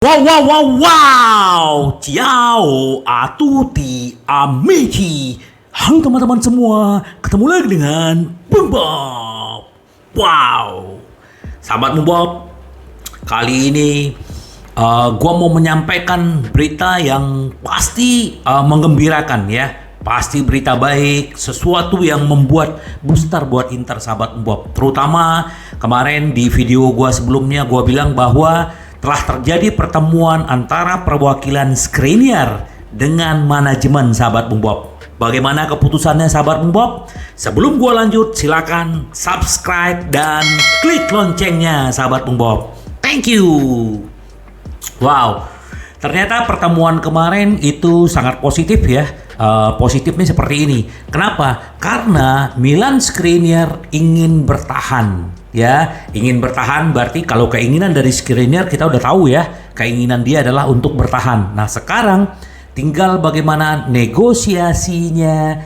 Wow, wow, wow, wow. Ciao a tutti amici. Halo teman-teman semua, ketemu lagi dengan Bung Bob. Wow, sahabat Bung Bob, kali ini gua mau menyampaikan berita yang pasti menggembirakan ya. Pasti berita baik, sesuatu yang membuat booster buat Inter sahabat Bung Bob. Terutama kemarin di video gua sebelumnya gua bilang bahwa telah terjadi pertemuan antara perwakilan Skriniar dengan manajemen sahabat Bung Bob. Bagaimana keputusannya sahabat Bung Bob? Sebelum gua lanjut, silakan subscribe dan klik loncengnya sahabat Bung Bob. Thank you. Wow, ternyata pertemuan kemarin itu sangat positif ya. Positifnya seperti ini. Kenapa? Karena Milan Skriniar ingin bertahan. Ya, ingin bertahan berarti kalau keinginan dari Skriniar kita udah tahu ya, keinginan dia adalah untuk bertahan. Nah, sekarang tinggal bagaimana negosiasinya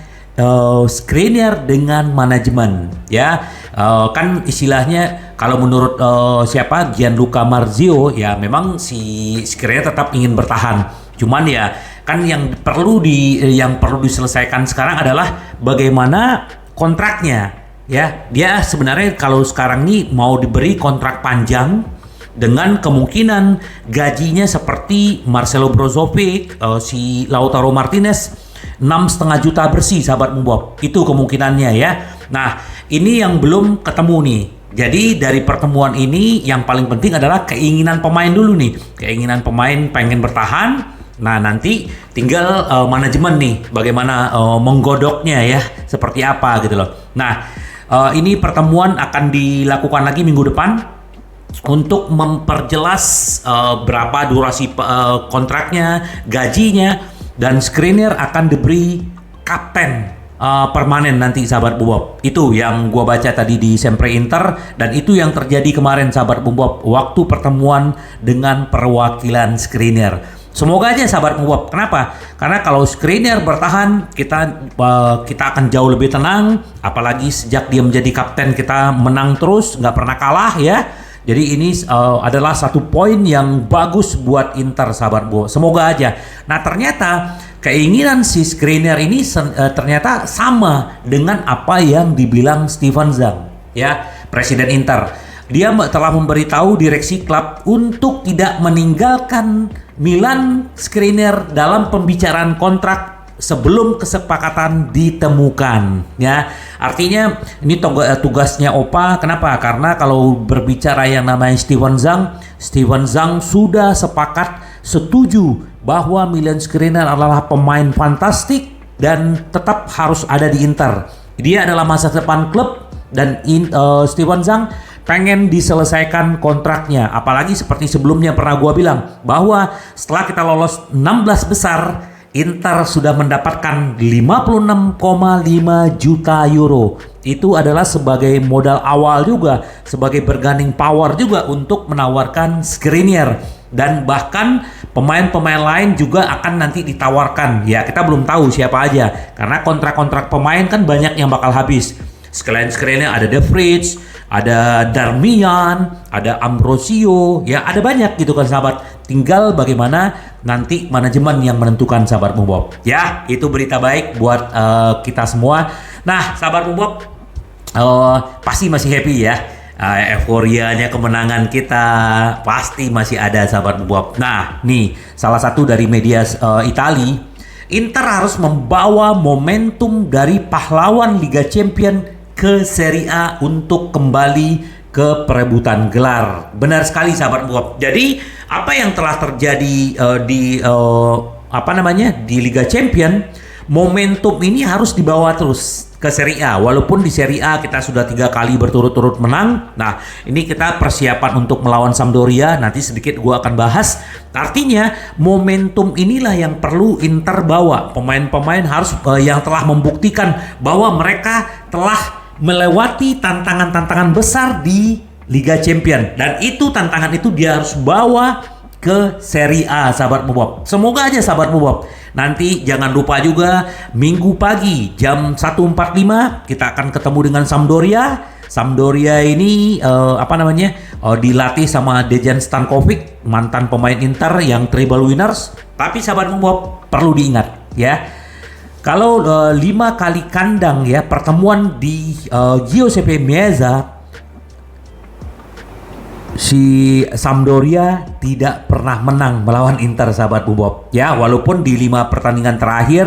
Skriniar dengan manajemen ya. Kan istilahnya kalau menurut siapa Gianluca Marzio ya memang si Skriniar tetap ingin bertahan. Cuman ya kan yang perlu diselesaikan sekarang adalah bagaimana kontraknya. Ya, dia sebenarnya kalau sekarang ini mau diberi kontrak panjang dengan kemungkinan gajinya seperti Marcelo Brozovic, si Lautaro Martinez 6,5 juta bersih sahabat Bung Bob. Itu kemungkinannya ya. Nah, ini yang belum ketemu nih. Jadi dari pertemuan ini yang paling penting adalah keinginan pemain dulu nih. Keinginan pemain pengen bertahan. Nah, nanti tinggal manajemen nih bagaimana menggodoknya ya, seperti apa gitu loh. Nah, ini pertemuan akan dilakukan lagi minggu depan untuk memperjelas berapa durasi kontraknya, gajinya, dan Skriniar akan diberi kapten permanen nanti sahabat Bung Bob. Itu yang gua baca tadi di Sempre Inter dan itu yang terjadi kemarin sahabat Bung Bob waktu pertemuan dengan perwakilan Skriniar. Semoga aja sahabat Bung Bob. Kenapa? Karena kalau Skriniar bertahan, kita akan jauh lebih tenang. Apalagi sejak dia menjadi kapten kita menang terus, nggak pernah kalah ya. Jadi ini adalah satu poin yang bagus buat Inter sahabat Bung Bob. Semoga aja. Nah ternyata keinginan si Skriniar ini ternyata sama dengan apa yang dibilang Steven Zhang ya, Presiden Inter. Dia telah memberitahu direksi klub untuk tidak meninggalkan Milan Skriniar dalam pembicaraan kontrak sebelum kesepakatan ditemukan ya. Artinya ini tugasnya Opa. Kenapa? Karena kalau berbicara yang namanya Steven Zhang sudah setuju bahwa Milan Skriniar adalah pemain fantastik dan tetap harus ada di Inter. Dia adalah masa depan klub dan Steven Zhang pengen diselesaikan kontraknya. Apalagi seperti sebelumnya pernah gua bilang bahwa setelah kita lolos 16 besar, Inter sudah mendapatkan 56,5 juta euro. Itu adalah sebagai modal awal juga, sebagai bargaining power juga untuk menawarkan Skriniar. Dan bahkan pemain-pemain lain juga akan nanti ditawarkan. Ya kita belum tahu siapa aja, karena kontrak-kontrak pemain kan banyak yang bakal habis. Sekalian Skriniar ada De Vrij, ada Darmian, ada Ambrosio, ya ada banyak gitu kan sahabat. Tinggal bagaimana nanti manajemen yang menentukan sahabat Bung Bob. Ya, itu berita baik buat kita semua. Nah, sahabat Bung Bob, pasti masih happy ya. Euforianya kemenangan kita pasti masih ada sahabat Bung Bob. Nah, nih salah satu dari media Itali, Inter harus membawa momentum dari pahlawan Liga Champions ke Serie A untuk kembali ke perebutan gelar. Benar sekali sahabat Bob. Jadi apa yang telah terjadi di Liga Champion, momentum ini harus dibawa terus ke Serie A. Walaupun di Serie A kita sudah 3 kali berturut-turut menang. Nah, ini kita persiapan untuk melawan Sampdoria. Nanti sedikit gua akan bahas. Artinya momentum inilah yang perlu Inter bawa. Pemain-pemain harus yang telah membuktikan bahwa mereka telah melewati tantangan-tantangan besar di Liga Champion, dan itu tantangan itu dia harus bawa ke Serie A sahabat Bob. Semoga aja sahabat Bob. Nanti jangan lupa juga Minggu pagi jam 1.45 kita akan ketemu dengan Sampdoria. Sampdoria ini dilatih sama Dejan Stankovic, mantan pemain Inter yang treble winners. Tapi sahabat Bob perlu diingat ya, kalau 5 kali kandang ya pertemuan di Giuseppe Meazza, si Sampdoria tidak pernah menang melawan Inter sahabat Bob ya, walaupun di 5 pertandingan terakhir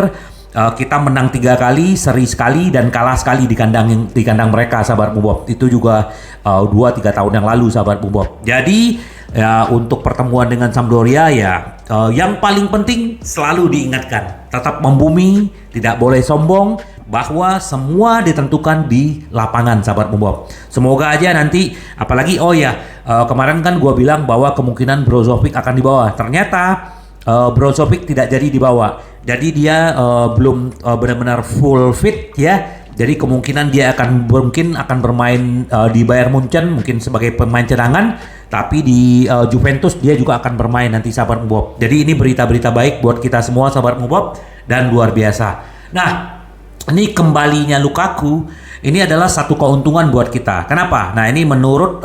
kita menang 3 kali, seri sekali, dan kalah sekali di kandang mereka sahabat Bob. Itu juga 2-3 tahun yang lalu sahabat Bob. Jadi ya, untuk pertemuan dengan Sampdoria ya, yang paling penting selalu diingatkan, tetap membumi, tidak boleh sombong, bahwa semua ditentukan di lapangan sahabat Bob. Semoga aja nanti, apalagi kemarin kan gue bilang bahwa kemungkinan Brozovic akan dibawa. Ternyata Brozovic tidak jadi dibawa. Jadi dia belum benar-benar full fit ya. Jadi kemungkinan dia mungkin akan bermain di Bayern Munchen, mungkin sebagai pemain cadangan, tapi di Juventus dia juga akan bermain nanti sahabat Bob. Jadi ini berita-berita baik buat kita semua sahabat Bob, dan luar biasa. Nah, ini kembalinya Lukaku ini adalah satu keuntungan buat kita. Kenapa? Nah, ini menurut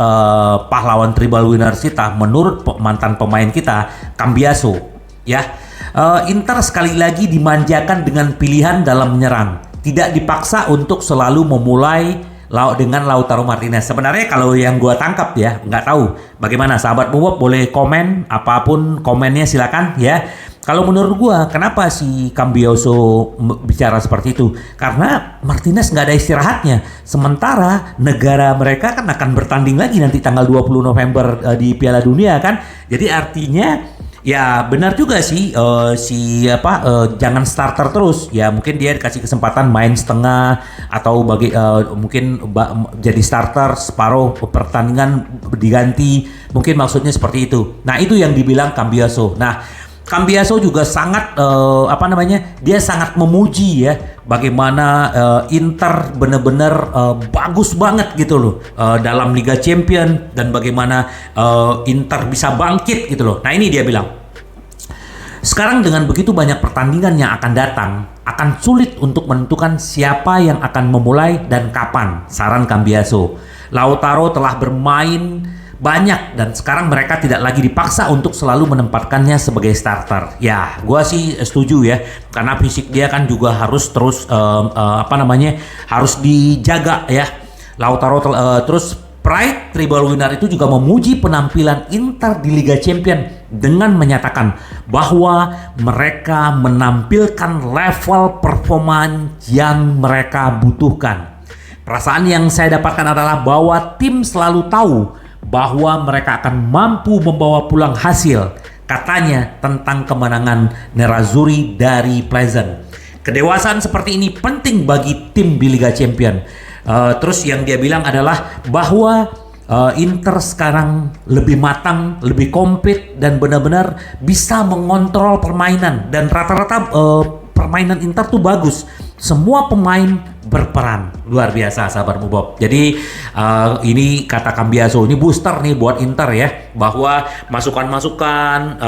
pahlawan treble winners kita, menurut mantan pemain kita Cambiaso ya. Inter sekali lagi dimanjakan dengan pilihan dalam menyerang, tidak dipaksa untuk selalu memulai dengan Lautaro Martinez. Sebenarnya kalau yang gua tangkap ya, nggak tahu bagaimana sahabat Bob, boleh komen apapun komennya silakan ya. Kalau menurut gua, kenapa si Cambiaso bicara seperti itu? Karena Martinez nggak ada istirahatnya. Sementara negara mereka kan akan bertanding lagi nanti tanggal 20 November di Piala Dunia kan. Jadi artinya ya benar juga sih jangan starter terus ya, mungkin dia dikasih kesempatan main setengah atau jadi starter separuh pertandingan diganti, mungkin maksudnya seperti itu. Nah, itu yang dibilang Cambiaso. Nah, Cambiaso juga sangat dia sangat memuji ya bagaimana Inter benar-benar bagus banget gitu loh dalam Liga Champion, dan bagaimana Inter bisa bangkit gitu loh. Nah, ini dia bilang, sekarang dengan begitu banyak pertandingan yang akan datang, akan sulit untuk menentukan siapa yang akan memulai dan kapan, saran Cambiaso. Lautaro telah bermain banyak dan sekarang mereka tidak lagi dipaksa untuk selalu menempatkannya sebagai starter. Ya, gua sih setuju ya, karena fisik dia kan juga harus terus harus dijaga ya. Lautaro terus Pride treble winner itu juga memuji penampilan Inter di Liga Champion dengan menyatakan bahwa mereka menampilkan level performa yang mereka butuhkan. Perasaan yang saya dapatkan adalah bahwa tim selalu tahu bahwa mereka akan mampu membawa pulang hasil, katanya tentang kemenangan Nerazzurri dari Pleasant. Kedewasaan seperti ini penting bagi tim di Liga Champion. Terus yang dia bilang adalah bahwa Inter sekarang lebih matang, lebih komplit, dan benar-benar bisa mengontrol permainan, dan rata-rata permainan Inter tuh bagus. Semua pemain berperan, luar biasa sahabat Bob. Jadi ini kata Cambiaso, ini booster nih buat Inter ya, bahwa masukan-masukan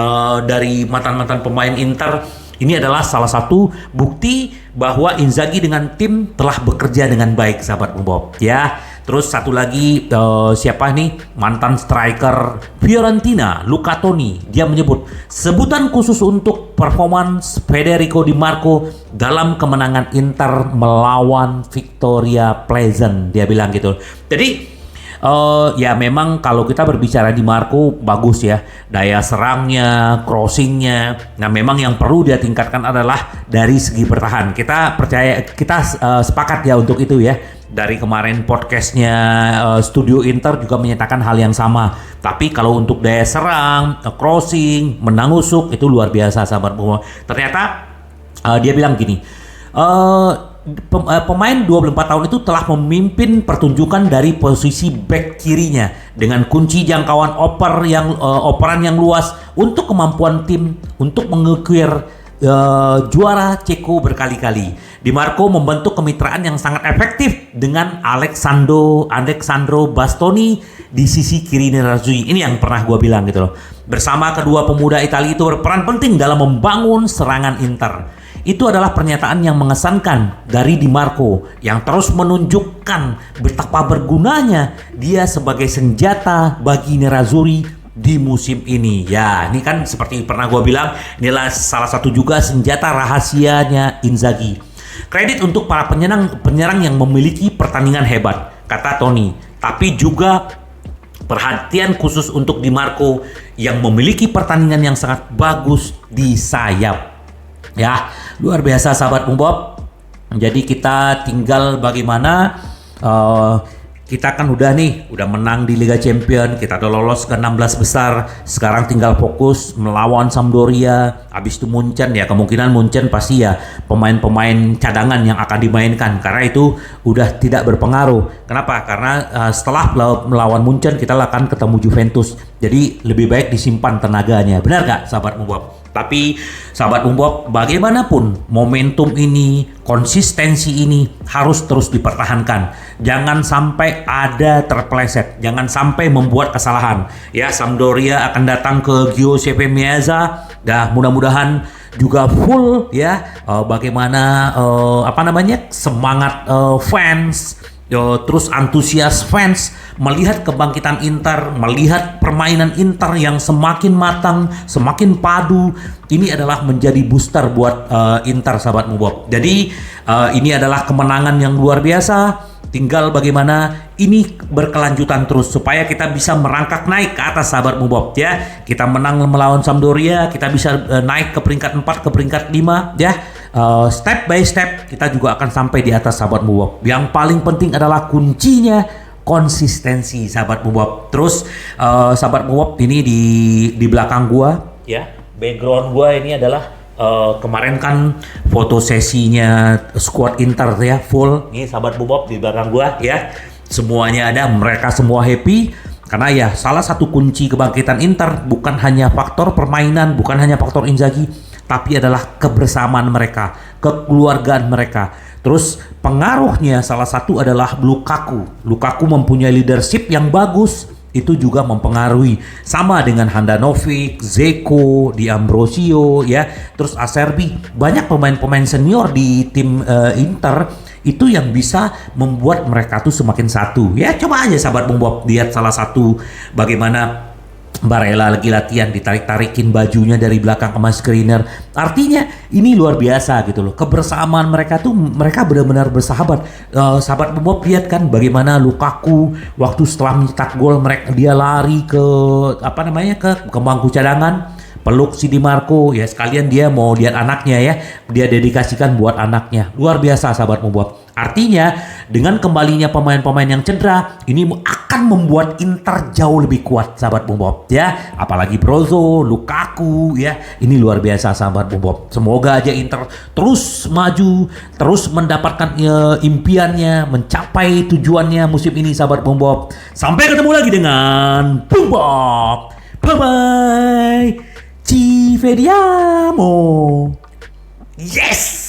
dari mantan-mantan pemain Inter ini adalah salah satu bukti bahwa Inzaghi dengan tim telah bekerja dengan baik sahabat Bob ya. Terus satu lagi siapa nih, mantan striker Fiorentina Luca Toni, dia menyebut sebutan khusus untuk performance Federico Di Marco dalam kemenangan Inter melawan Victoria Pleasant, dia bilang gitu. Jadi ya memang kalau kita berbicara Di Marco bagus ya, daya serangnya, crossingnya. Nah, memang yang perlu dia tingkatkan adalah dari segi bertahan. Kita percaya, kita sepakat ya untuk itu ya. Dari kemarin podcastnya Studio Inter juga menyatakan hal yang sama. Tapi kalau untuk daya serang, crossing, menangusuk, itu luar biasa sahabat semua. Ternyata dia bilang gini, pemain 24 tahun itu telah memimpin pertunjukan dari posisi back kirinya dengan kunci jangkauan operan yang luas untuk kemampuan tim untuk mengukir juara Ceko berkali-kali. Di Marco membentuk kemitraan yang sangat efektif dengan Alessandro Bastoni di sisi kiri Nerazzurri. Ini yang pernah gue bilang gitu loh. Bersama kedua pemuda Italia itu berperan penting dalam membangun serangan Inter. Itu adalah pernyataan yang mengesankan dari Di Marco yang terus menunjukkan betapa bergunanya dia sebagai senjata bagi Nerazzurri di musim ini. Ya, ini kan seperti pernah gue bilang, inilah salah satu juga senjata rahasianya Inzaghi. Kredit untuk para penyerang yang memiliki pertandingan hebat, kata Tony. Tapi juga perhatian khusus untuk Di Marco yang memiliki pertandingan yang sangat bagus di sayap. Ya, luar biasa sahabat Bob. Jadi kita tinggal bagaimana kita kan udah menang di Liga Champions, kita udah lolos ke 16 besar. Sekarang tinggal fokus melawan Sampdoria. Habis itu Munchen, ya kemungkinan Munchen pasti ya pemain-pemain cadangan yang akan dimainkan karena itu udah tidak berpengaruh. Kenapa? Karena setelah melawan Munchen kita akan ketemu Juventus. Jadi lebih baik disimpan tenaganya. Benar gak sahabat Bob? Tapi sahabat Bob, bagaimanapun momentum ini, konsistensi ini harus terus dipertahankan. Jangan sampai ada terpeleset, jangan sampai membuat kesalahan. Ya, Sampdoria akan datang ke Giuseppe Meazza. Dah mudah-mudahan juga full ya. Bagaimana semangat fans. Terus antusias fans melihat kebangkitan Inter, melihat permainan Inter yang semakin matang, semakin padu. Ini adalah menjadi booster buat Inter sahabat Bob. Jadi ini adalah kemenangan yang luar biasa. Tinggal bagaimana ini berkelanjutan terus supaya kita bisa merangkak naik ke atas sahabat Bob ya. Kita menang melawan Sampdoria, kita bisa naik ke peringkat 4, ke peringkat 5 ya. Step by step kita juga akan sampai di atas sahabat Bob. Yang paling penting adalah kuncinya konsistensi sahabat Bob. Terus sahabat Bob ini di belakang gua ya, background gua ini adalah kemarin kan foto sesinya squad Inter ya, full. Ini sahabat Bob di belakang gua ya. Semuanya ada, mereka semua happy karena ya salah satu kunci kebangkitan Inter bukan hanya faktor permainan, bukan hanya faktor Inzaghi, tapi adalah kebersamaan mereka, kekeluargaan mereka. Terus pengaruhnya salah satu adalah Lukaku. Lukaku mempunyai leadership yang bagus, itu juga mempengaruhi. Sama dengan Handanovic, Dzeko, Di Ambrosio ya, terus Acerbi. Banyak pemain-pemain senior di tim Inter itu yang bisa membuat mereka tuh semakin satu. Ya coba aja sahabat Bob lihat salah satu bagaimana Barella lagi latihan ditarik-tarikin bajunya dari belakang sama screener. Artinya ini luar biasa gitu loh. Kebersamaan mereka tuh, mereka benar-benar bersahabat. Sahabat Bob lihat kan bagaimana Lukaku waktu setelah mencetak gol dia lari ke ke bangku cadangan, peluk si Di Marco ya, sekalian dia mau lihat anaknya ya, dia dedikasikan buat anaknya. Luar biasa sahabat Bob. Artinya dengan kembalinya pemain-pemain yang cedera ini akan membuat Inter jauh lebih kuat sahabat Bob ya, apalagi Brozo, Lukaku ya, ini luar biasa sahabat Bob. Semoga aja Inter terus maju, terus mendapatkan impiannya, mencapai tujuannya musim ini sahabat Bob. Sampai ketemu lagi dengan Bob. Bye bye. Ci vediamo. Yes.